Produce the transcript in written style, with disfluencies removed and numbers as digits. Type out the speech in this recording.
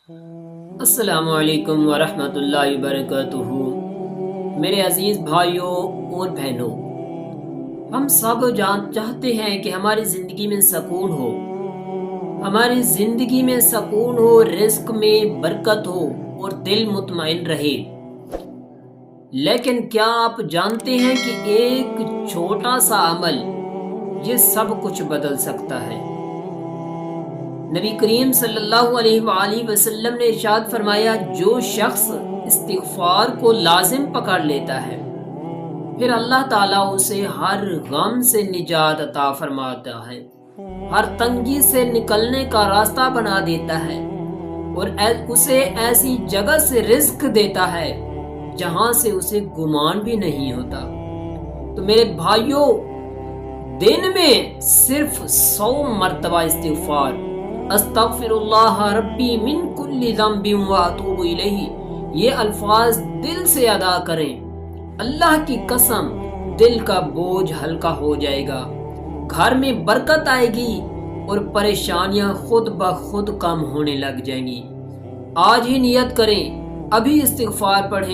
السلام علیکم ورحمۃ اللہ وبرکاتہ۔ میرے عزیز بھائیوں اور بہنوں، ہم سب چاہتے ہیں کہ ہماری زندگی میں سکون ہو، ہماری زندگی میں سکون ہو، رزق میں برکت ہو اور دل مطمئن رہے۔ لیکن کیا آپ جانتے ہیں کہ ایک چھوٹا سا عمل یہ سب کچھ بدل سکتا ہے؟ نبی کریم صلی اللہ علیہ وآلہ وسلم نے ارشاد فرمایا، جو شخص استغفار کو لازم پکڑ لیتا ہے پھر اللہ تعالیٰ اسے ہر غم سے نجات عطا فرماتا ہے، ہر تنگی سے نکلنے کا راستہ بنا دیتا ہے اور اسے ایسی جگہ سے رزق دیتا ہے جہاں سے اسے گمان بھی نہیں ہوتا۔ تو میرے بھائیوں، دن میں صرف 100 مرتبہ استغفار، استغفر اللہ ربی من کل ذنب واتوب الیہ، یہ الفاظ دل سے ادا کریں، اللہ کی قسم دل کا بوجھ ہلکا ہو جائے گا، گھر میں برکت آئے گی اور پریشانیاں خود بخود کم ہونے لگ جائیں گی۔ آج ہی نیت کریں، ابھی استغفار پڑھیں۔